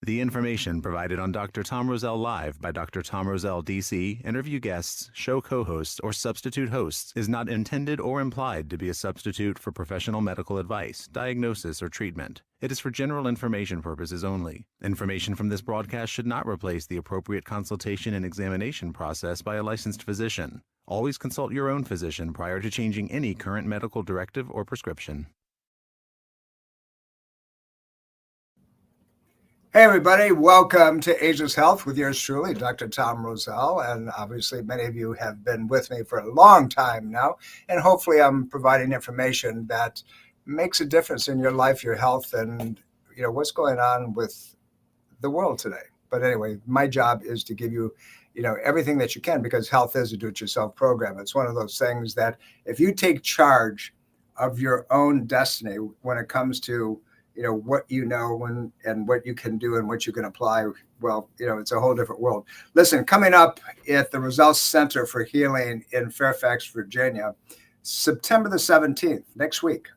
The information provided on Dr. Tom Roselle Live by Dr. Tom Roselle, D.C., interview guests, show co-hosts, or substitute hosts is not intended or implied to be a substitute for professional medical advice, diagnosis, or treatment. It is for general information purposes only. Information from this broadcast should not replace the appropriate consultation and examination process by a licensed physician. Always consult your own physician prior to changing any current medical directive or prescription. Hey, everybody. Welcome to Ageless Health with yours truly, Dr. Tom Roselle. And obviously, many of you have been with me for a long time now. And hopefully, I'm providing information that makes a difference in your life, your health, and what's going on with the world today. But anyway, my job is to give you everything that you can, because health is a do-it-yourself program. It's one of those things that if you take charge of your own destiny when it comes to what and what you can do and what you can apply, well, it's a whole different world. Listen, coming up at the Roselle Center for Healing in Fairfax, Virginia, September the 17th, next week.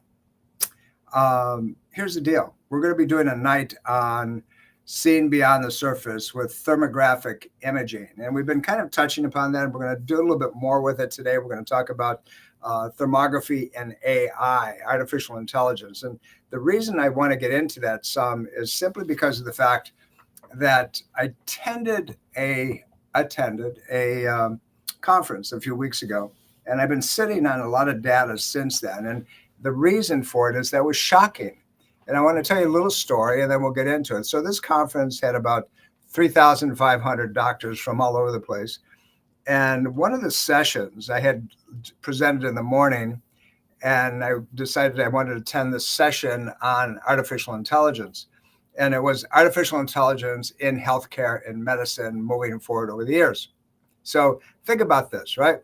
Here's the deal. We're going to be doing a night on seeing beyond the surface with thermographic imaging. And we've been kind of touching upon that. We're going to do a little bit more with it today. We're going to talk about thermography and AI, artificial intelligence. And the reason I want to get into that some is simply because of the fact that I attended a conference a few weeks ago, and I've been sitting on a lot of data since then. And the reason for it is that was shocking. And I want to tell you a little story, and then we'll get into it. So this conference had about 3,500 doctors from all over the place. And one of the sessions I had presented in the morning, and I decided I wanted to attend this session on artificial intelligence. And it was artificial intelligence in healthcare and medicine moving forward over the years. So think about this, right?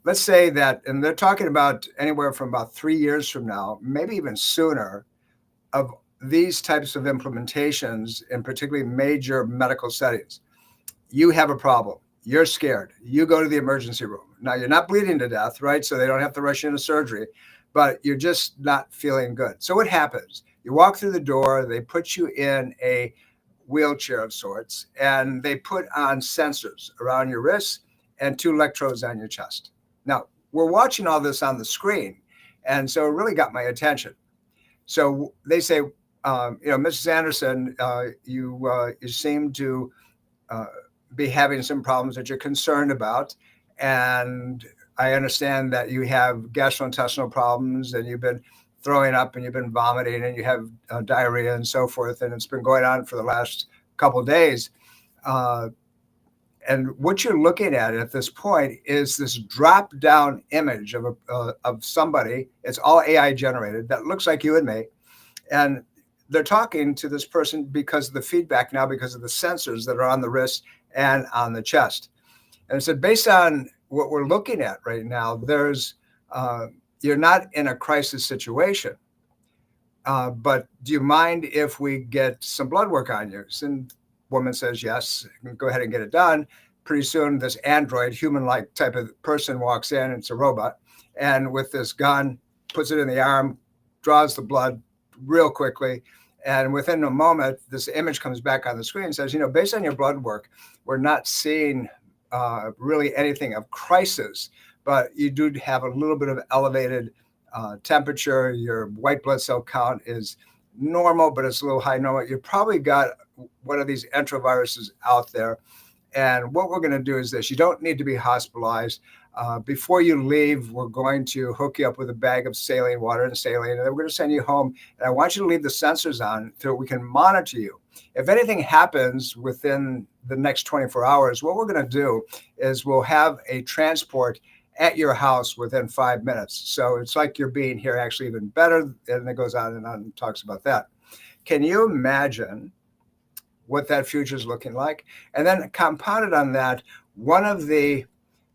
Let's say that, and they're talking about anywhere from about 3 years from now, maybe even sooner, of these types of implementations in particularly major medical settings. You have a problem. You're scared. You go to the emergency room. Now, you're not bleeding to death, right? So they don't have to rush you into surgery, but you're just not feeling good. So what happens? You walk through the door, they put you in a wheelchair of sorts, and they put on sensors around your wrists and 2 electrodes on your chest. Now, we're watching all this on the screen, and so it really got my attention. So they say, Mrs. Anderson, you seem to be having some problems that you're concerned about. And I understand that you have gastrointestinal problems, and you've been throwing up, and you've been vomiting, and you have diarrhea and so forth. And it's been going on for the last couple of days. And what you're looking at this point is this drop-down image of somebody. It's all AI generated that looks like you and me. And they're talking to this person because of the feedback now, because of the sensors that are on the wrist and on the chest. And it said, based on what we're looking at right now, you're not in a crisis situation. But do you mind if we get some blood work on you? And woman says, yes, go ahead and get it done. Pretty soon, this android, human-like type of person walks in. It's a robot. And with this gun, puts it in the arm, draws the blood real quickly. And within a moment, this image comes back on the screen and says, based on your blood work, we're not seeing really anything of crisis, but you do have a little bit of elevated temperature. Your white blood cell count is normal, but it's a little high normal. You probably got one of these enteroviruses out there. And what we're going to do is this. You don't need to be hospitalized. Before you leave, we're going to hook you up with a bag of saline water and saline, and then we're going to send you home. And I want you to leave the sensors on so we can monitor you. If anything happens within the next 24 hours, what we're going to do is we'll have a transport at your house within 5 minutes. So it's like you're being here, actually even better. And it goes on and talks about that. Can you imagine what that future is looking like? And then compounded on that, one of the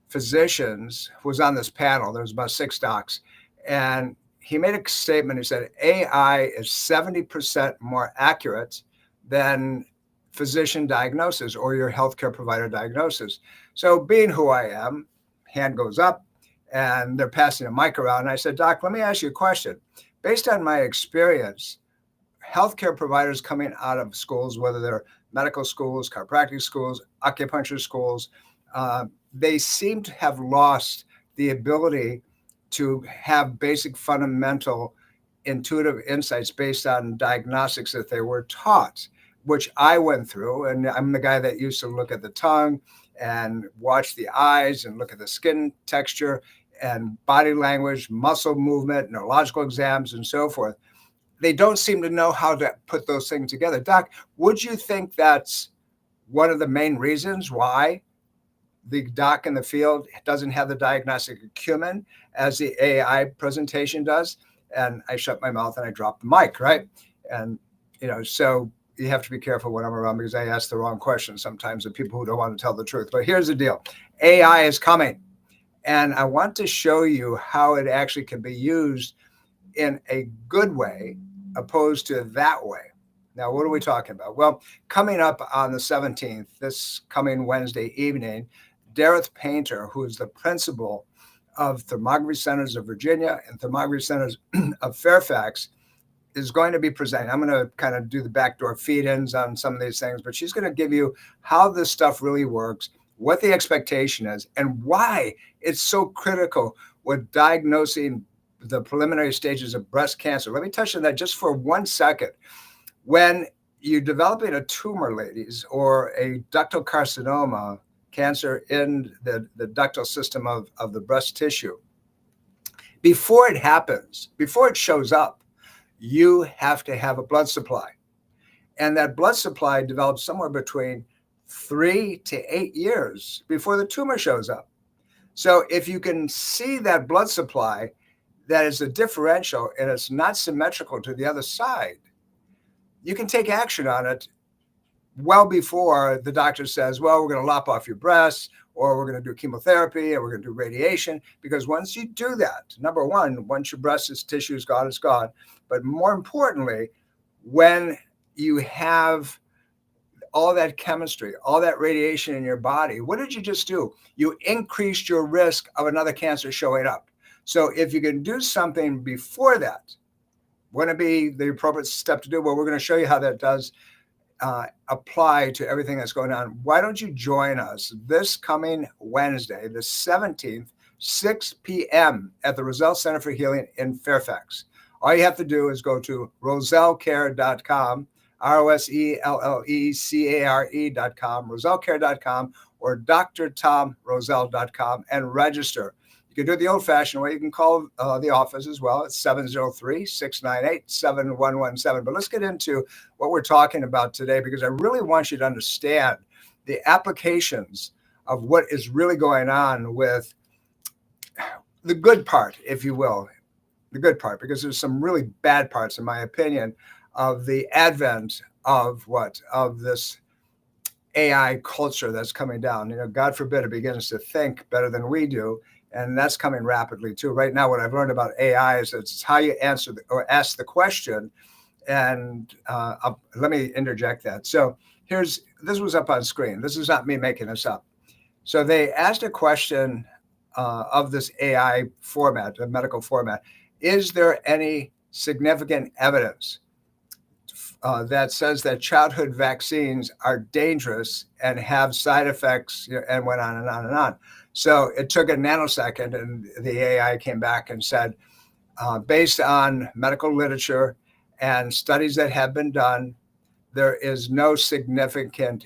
physicians who was on this panel, there was about 6 docs, and he made a statement. He said, AI is 70% more accurate than physician diagnosis or your healthcare provider diagnosis. So being who I am, hand goes up, and they're passing a mic around. And I said, Doc, let me ask you a question. Based on my experience, healthcare providers coming out of schools, whether they're medical schools, chiropractic schools, acupuncture schools, they seem to have lost the ability to have basic fundamental intuitive insights based on diagnostics that they were taught, which I went through. And I'm the guy that used to look at the tongue and watch the eyes and look at the skin texture and body language, muscle movement, neurological exams, and so forth. They don't seem to know how to put those things together. Doc, would you think that's one of the main reasons why the doc in the field doesn't have the diagnostic acumen as the AI presentation does? And I shut my mouth and I drop the mic, right? And, so you have to be careful when I'm around because I ask the wrong questions sometimes of people who don't want to tell the truth. But here's the deal. AI is coming. And I want to show you how it actually can be used in a good way opposed to that way. Now, what are we talking about? Well, coming up on the 17th, this coming Wednesday evening, Dareth Painter, who is the principal of Thermography Centers of Virginia and Thermography Centers of Fairfax, is going to be presenting. I'm going to kind of do the backdoor feed-ins on some of these things, but she's going to give you how this stuff really works, what the expectation is, and why it's so critical with diagnosing the preliminary stages of breast cancer. Let me touch on that just for 1 second. When you're developing a tumor, ladies, or a ductal carcinoma, cancer in the ductal system of the breast tissue, before it happens, before it shows up, you have to have a blood supply. And that blood supply develops somewhere between 3 to 8 years before the tumor shows up. So if you can see that blood supply, that is a differential and it's not symmetrical to the other side, you can take action on it well before the doctor says, well, we're going to lop off your breasts, or we're going to do chemotherapy, or we're going to do radiation. Because once you do that, number one, once your breast tissue is gone, it's gone. But more importantly, when you have all that chemistry, all that radiation in your body, what did you just do? You increased your risk of another cancer showing up. So if you can do something before that, wouldn't it be the appropriate step to do? Well, we're going to show you how that does apply to everything that's going on. Why don't you join us this coming Wednesday, the 17th, 6 p.m. at the Roselle Center for Healing in Fairfax. All you have to do is go to rosellecare.com, ROSELLECARE.com, rosellecare.com, or drtomroselle.com and register. You can do it the old-fashioned way. You can call the office as well. It's 703-698-7117. But let's get into what we're talking about today, because I really want you to understand the applications of what is really going on with the good part, if you will, the good part, because there's some really bad parts, in my opinion, of the advent of this AI culture that's coming down. God forbid it begins to think better than we do. And that's coming rapidly too. Right now, what I've learned about AI is it's how you answer or ask the question. And let me interject that. So this was up on screen. This is not me making this up. So they asked a question of this AI format, the medical format. Is there any significant evidence that says that childhood vaccines are dangerous and have side effects, and went on and on and on. So it took a nanosecond, and the AI came back and said, based on medical literature and studies that have been done, there is no significant,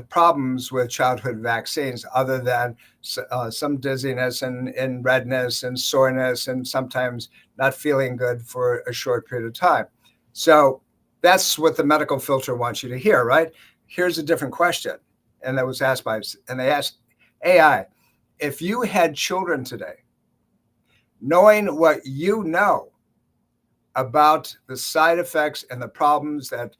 problems with childhood vaccines other than some dizziness and redness and soreness and sometimes not feeling good for a short period of time. So that's what the medical filter wants you to hear, right? Here's a different question. And that was asked they asked AI, if you had children today, knowing what you know about the side effects and the problems that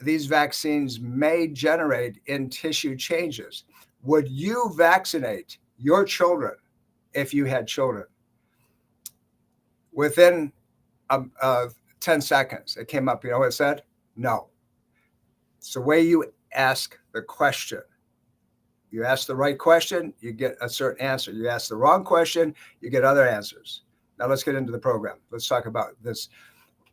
these vaccines may generate in tissue changes, would you vaccinate your children if you had children? Within 10 seconds, it came up. You know what it said? No. It's the way you ask the question. You ask the right question, you get a certain answer. You ask the wrong question, you get other answers. Now let's get into the program. Let's talk about this.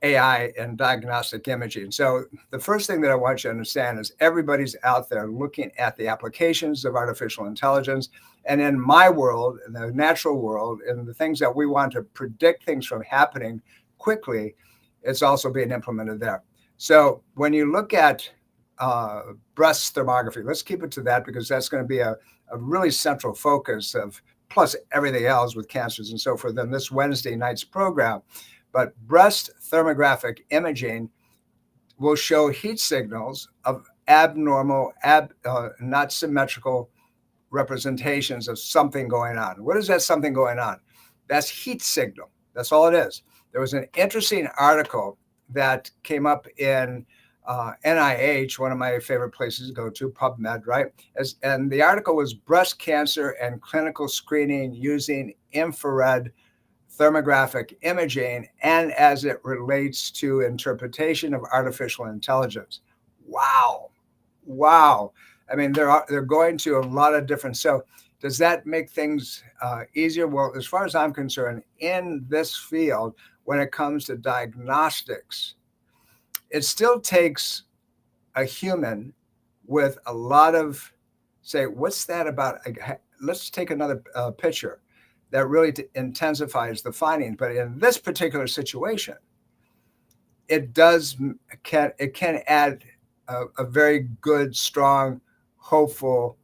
AI and diagnostic imaging. So the first thing that I want you to understand is everybody's out there looking at the applications of artificial intelligence. And in my world, in the natural world, and the things that we want to predict things from happening quickly, it's also being implemented there. So when you look at breast thermography, let's keep it to that because that's going to be a really central focus of plus everything else with cancers and so forth in this Wednesday night's program. But breast thermographic imaging will show heat signals of abnormal, not symmetrical representations of something going on. What is that something going on? That's heat signal. That's all it is. There was an interesting article that came up in NIH, one of my favorite places to go to, PubMed, right? And the article was breast cancer and clinical screening using infrared thermographic imaging and as it relates to interpretation of artificial intelligence. Wow. Wow. I mean, they're going to a lot of different. So does that make things easier? Well, as far as I'm concerned, in this field, when it comes to diagnostics, it still takes a human with a lot of, say, what's that about? Let's take another picture that really intensifies the finding. But in this particular situation, it can add a very good, strong, hopeful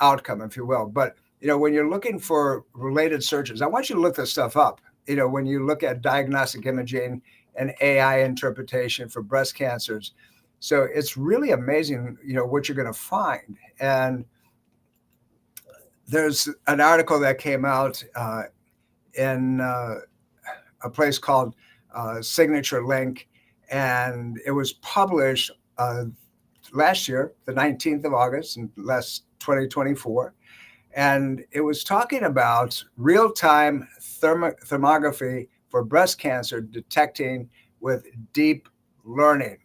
outcome, if you will. But when you're looking for related searches, I want you to look this stuff up. When you look at diagnostic imaging and AI interpretation for breast cancers, so it's really amazing, what you're going to find. And there's an article that came out in a place called Signature Link, and it was published last year, the 19th of August, in 2024. And it was talking about real-time thermography for breast cancer detecting with deep learning.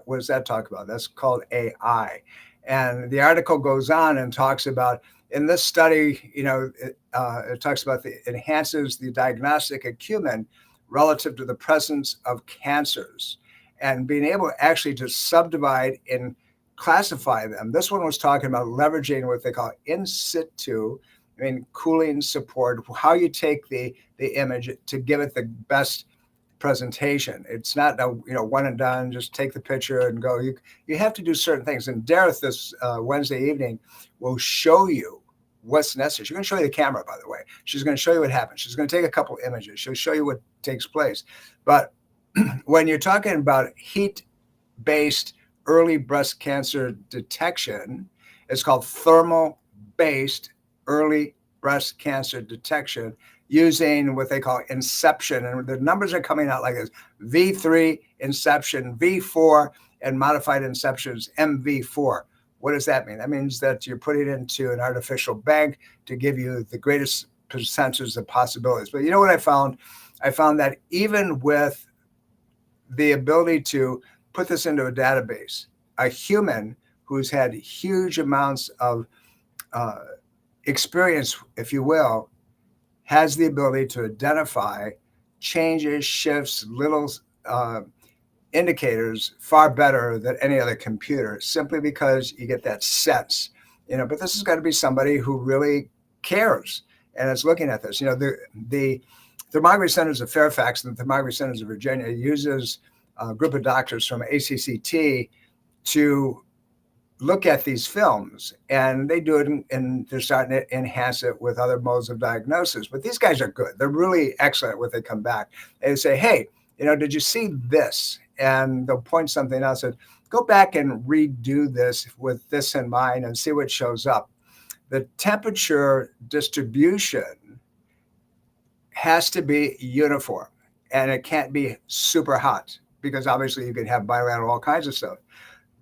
What does that talk about? That's called AI. And the article goes on and talks about, in this study, it talks about enhances the diagnostic acumen relative to the presence of cancers and being able actually to subdivide and classify them. This one was talking about leveraging what they call in situ, cooling support, how you take the image to give it the best presentation. It's not one and done, just take the picture and go. You have to do certain things. And Dareth this Wednesday evening will show you what's necessary. She's going to show you the camera, by the way. She's going to show you what happens. She's going to take a couple images. She'll show you what takes place. But when you're talking about heat-based early breast cancer detection, it's called thermal-based early breast cancer detection using what they call inception. And the numbers are coming out like this: V3 inception, V4, and modified inceptions, MV4. What does that mean? That means that you're putting it into an artificial bank to give you the greatest percentage of possibilities. But you know what I found? I found that even with the ability to put this into a database, a human who's had huge amounts of experience, if you will, has the ability to identify changes, shifts, little indicators far better than any other computer, simply because you get that sense. But this has got to be somebody who really cares and is looking at this. The Thermography Centers of Fairfax and the Thermography Centers of Virginia uses a group of doctors from ACCT to look at these films, and they do it, and they're starting to enhance it with other modes of diagnosis. But these guys are good. They're really excellent when they come back. They say, hey, did you see this? And they'll point something out, said, go back and redo this with this in mind and see what shows up. The temperature distribution has to be uniform, and it can't be super hot, because obviously you can have bilateral, all kinds of stuff.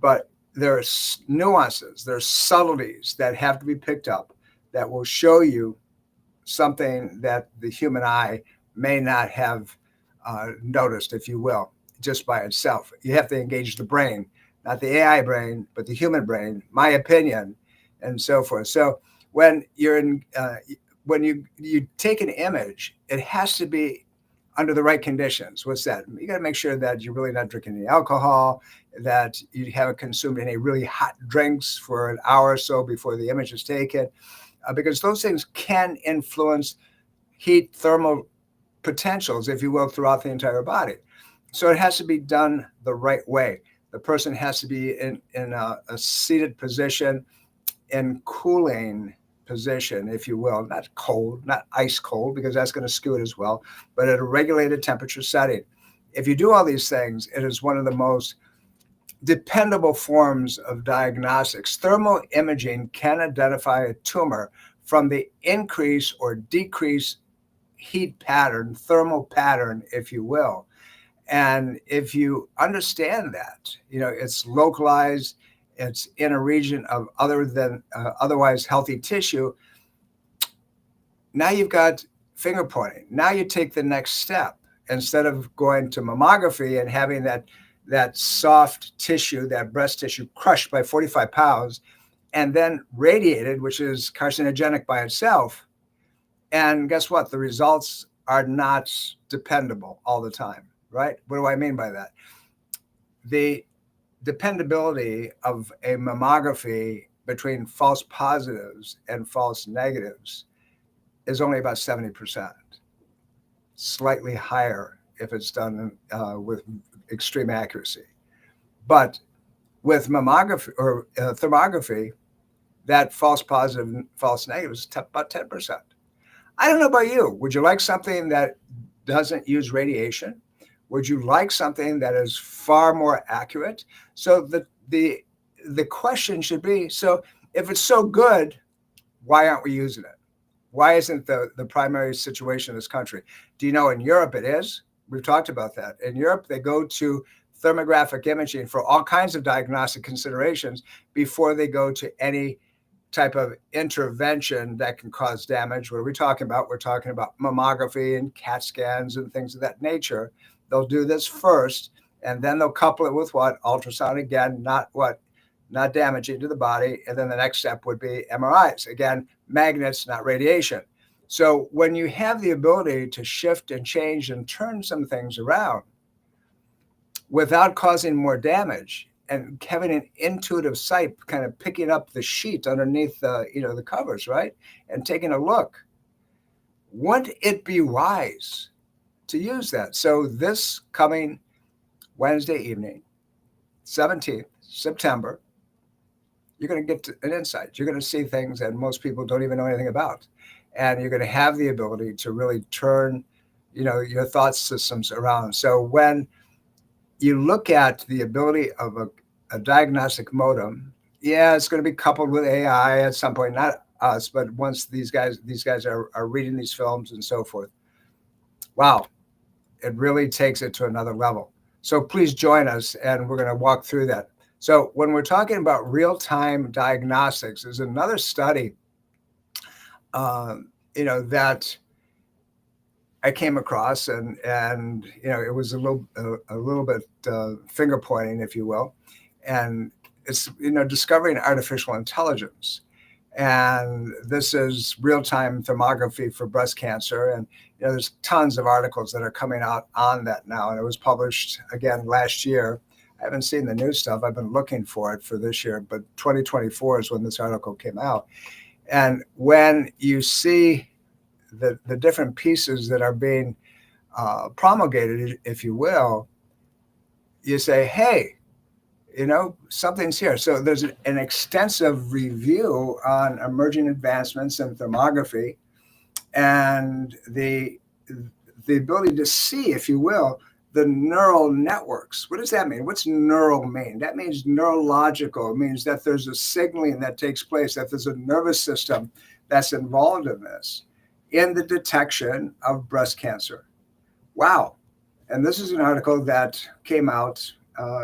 But there's nuances, there's subtleties that have to be picked up that will show you something that the human eye may not have noticed, if you will, just by itself. You have to engage the brain, not the AI brain, but the human brain, my opinion, and so forth. So when you're when you take an image, it has to be under the right conditions. What's that? You got to make sure that you're really not drinking any alcohol, that you haven't consumed any really hot drinks for an hour or so before the image is taken, because those things can influence heat thermal potentials, if you will, throughout the entire body. So it has to be done the right way. The person has to be in a seated position, in cooling position, if you will, not cold, not ice cold, because that's going to skew it as well, but at a regulated temperature setting. If you do all these things, it is one of the most dependable forms of diagnostics. Thermal imaging can identify a tumor from the increase or decrease heat pattern, thermal pattern, if you will. And if you understand that, it's localized, it's in a region of other than otherwise healthy tissue, now you've got finger pointing. Now you take the next step. Instead of going to mammography and having that soft tissue, that breast tissue crushed by 45 pounds and then radiated, which is carcinogenic by itself. And guess what? The results are not dependable all the time, right? What do I mean by that? The dependability of a mammography between false positives and false negatives is only about 70%, slightly higher if it's done with extreme accuracy. But with mammography or thermography, that false positive, false negative is about 10%. I don't know about you. Would you like something that doesn't use radiation? Would you like something that is far more accurate? So the question should be, so if it's so good, why aren't we using it? Why isn't the primary situation in this country? Do you know in Europe it is? We've talked about that. In Europe, they go to thermographic imaging for all kinds of diagnostic considerations before they go to any type of intervention that can cause damage. What are we talking about? We're talking about mammography and CAT scans and things of that nature. They'll do this first, and then they'll couple it with what? Ultrasound again, not damaging to the body. And then the next step would be MRIs. Again, magnets, not radiation. So when you have the ability to shift and change and turn some things around without causing more damage and having an intuitive sight, kind of picking up the sheet underneath the covers, right? And taking a look, wouldn't it be wise to use that? So this coming Wednesday evening, 17th September, you're going to get an insight. You're going to see things that most people don't even know anything about. And you're going to have the ability to really turn, your thought systems around. So when you look at the ability of a diagnostic modem, yeah, it's going to be coupled with AI at some point, not us, but once these guys are reading these films and so forth. Wow, it really takes it to another level. So please join us, and we're going to walk through that. So when we're talking about real-time diagnostics, there's another study, that I came across, and it was a little bit finger pointing, if you will, and it's discovering artificial intelligence, and this is real-time thermography for breast cancer, and there's tons of articles that are coming out on that now, and it was published again last year. I haven't seen the new stuff. I've been looking for it for this year, but 2024 is when this article came out. And when you see the different pieces that are being promulgated, if you will, you say, hey, something's here. So there's an extensive review on emerging advancements in thermography and the ability to see, if you will, the neural networks. What does that mean? What's neural mean? That means neurological. It means that there's a signaling that takes place, that there's a nervous system that's involved in this, in the detection of breast cancer. Wow. And this is an article that came out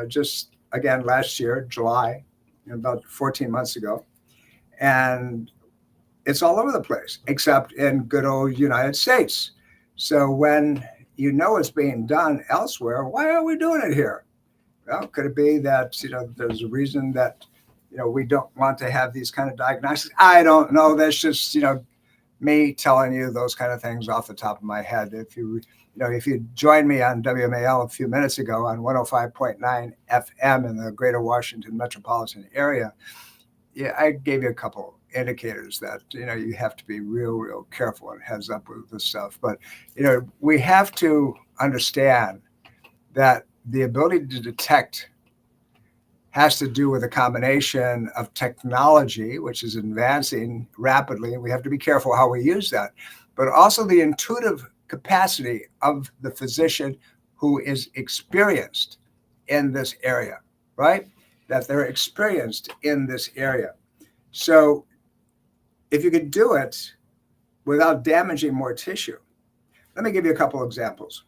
just, again, last year, July, about 14 months ago. And it's all over the place, except in good old United States. So when it's being done elsewhere, why are we doing it here? Well, could it be that, there's a reason that, we don't want to have these kind of diagnostics? I don't know. That's just, me telling you those kind of things off the top of my head. If you joined me on WMAL a few minutes ago on 105.9 FM in the greater Washington metropolitan area, yeah, I gave you a couple indicators that, you have to be real careful and heads up with this stuff. But, we have to understand that the ability to detect has to do with a combination of technology, which is advancing rapidly, and we have to be careful how we use that, but also the intuitive capacity of the physician who is experienced in this area, right? That they're experienced in this area. So if you could do it without damaging more tissue, let me give you a couple examples.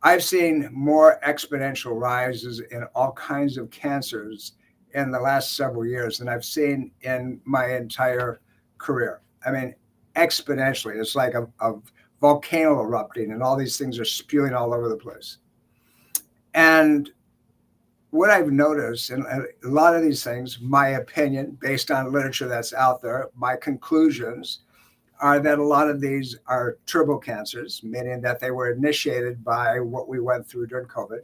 I've seen more exponential rises in all kinds of cancers in the last several years than I've seen in my entire career. I mean, exponentially. It's like a volcano erupting and all these things are spewing all over the place. And what I've noticed in a lot of these things, my opinion, based on literature that's out there, my conclusions are that a lot of these are turbo cancers, meaning that they were initiated by what we went through during COVID.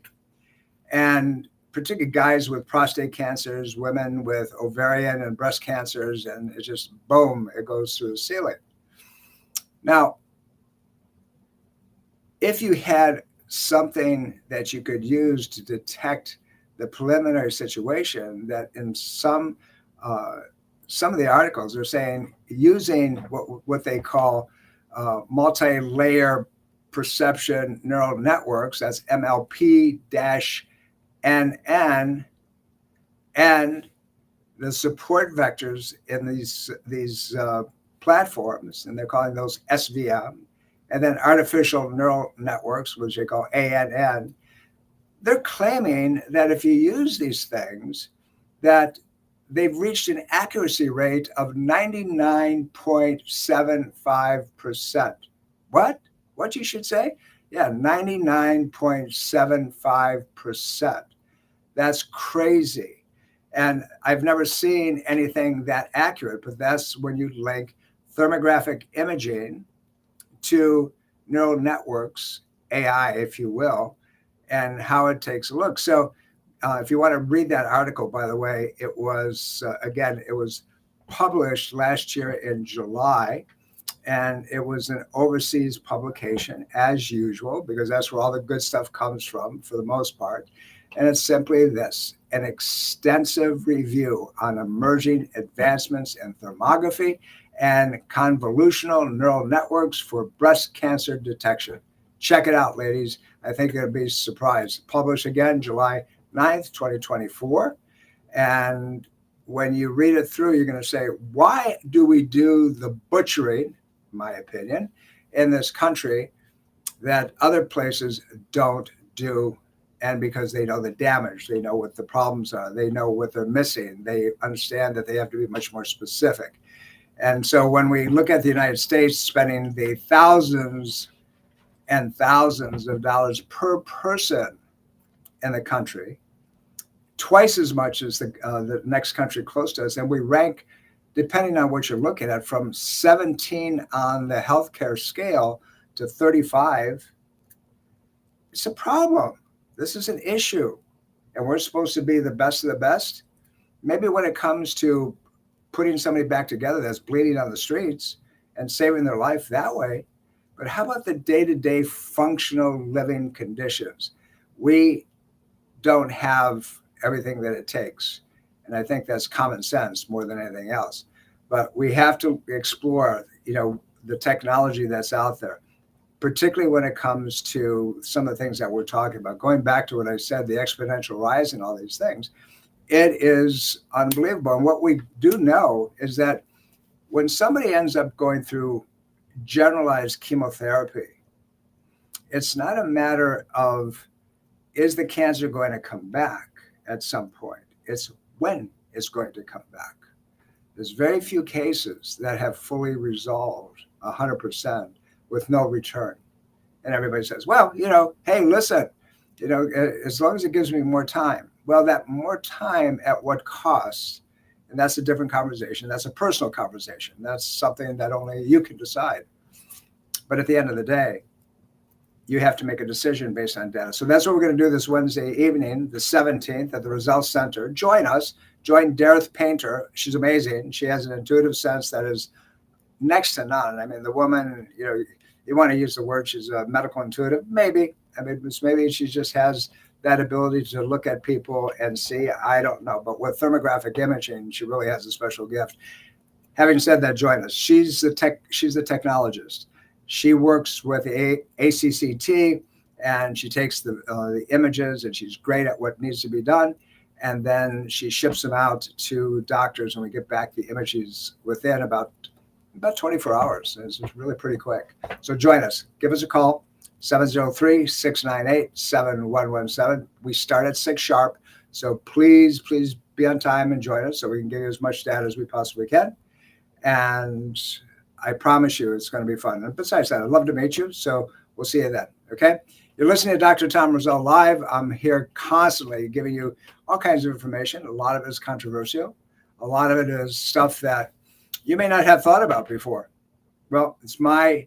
And particularly guys with prostate cancers, women with ovarian and breast cancers, and it just, boom, it goes through the ceiling. Now, if you had something that you could use to detect the preliminary situation, that in some of the articles are saying using what they call multi-layer perception neural networks, that's MLP-NN, and the support vectors in these platforms, and they're calling those SVM, and then artificial neural networks, which they call ANN. They're claiming that if you use these things, that they've reached an accuracy rate of 99.75%. What? What you should say? Yeah, 99.75%. That's crazy. And I've never seen anything that accurate, but that's when you link thermographic imaging to neural networks, AI, if you will, and how it takes a look. So if you want to read that article, by the way, it was, it was published last year in July, and it was an overseas publication, as usual, because that's where all the good stuff comes from, for the most part. And it's simply this: an extensive review on emerging advancements in thermography and convolutional neural networks for breast cancer detection. Check it out, ladies. I think you'll be surprised. Published again July 9th, 2024. And when you read it through, you're going to say, why do we do the butchering, in my opinion, in this country that other places don't do? And because they know the damage, they know what the problems are, they know what they're missing, they understand that they have to be much more specific. And so when we look at the United States spending the thousands and thousands of dollars per person in the country, twice as much as the next country close to us, and we rank, depending on what you're looking at, from 17 on the healthcare scale to 35, it's a problem. This is an issue, and we're supposed to be the best of the best. Maybe when it comes to putting somebody back together that's bleeding on the streets and saving their life that way, but how about the day-to-day functional living conditions? We don't have everything that it takes, and I think that's common sense more than anything else. But we have to explore, the technology that's out there, particularly when it comes to some of the things that we're talking about. Going back to what I said, the exponential rise and all these things, it is unbelievable. And what we do know is that when somebody ends up going through generalized chemotherapy, it's not a matter of, is the cancer going to come back at some point? It's when it's going to come back. There's very few cases that have fully resolved 100% with no return. And everybody says, well, hey, listen, as long as it gives me more time. Well, that more time at what cost? And that's a different conversation. That's a personal conversation. That's something that only you can decide. But at the end of the day, you have to make a decision based on data. So that's what we're going to do this Wednesday evening, the 17th at the Roselle Center. Join us. Join Dareth Painter. She's amazing. She has an intuitive sense that is next to none. I mean, the woman, you want to use the word, she's a medical intuitive. Maybe. I mean, maybe she just has that ability to look at people and see. I don't know. But with thermographic imaging, she really has a special gift. Having said that, join us. She's the technologist. She works with ACCT, and she takes the images, and she's great at what needs to be done. And then she ships them out to doctors, and we get back the images within about 24 hours. It's really pretty quick. So join us. Give us a call, 703-698-7117. We start at 6 sharp. So please be on time and join us so we can give you as much data as we possibly can. And I promise you it's going to be fun. And besides that, I'd love to meet you. So we'll see you then. Okay. You're listening to Dr. Tom Roselle Live. I'm here constantly giving you all kinds of information. A lot of it is controversial. A lot of it is stuff that you may not have thought about before. Well, it's my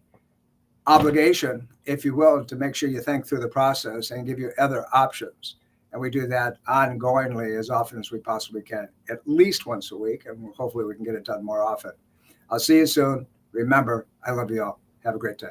obligation, if you will, to make sure you think through the process and give you other options. And we do that ongoingly as often as we possibly can, at least once a week. And hopefully we can get it done more often. I'll see you soon. Remember, I love you all. Have a great day.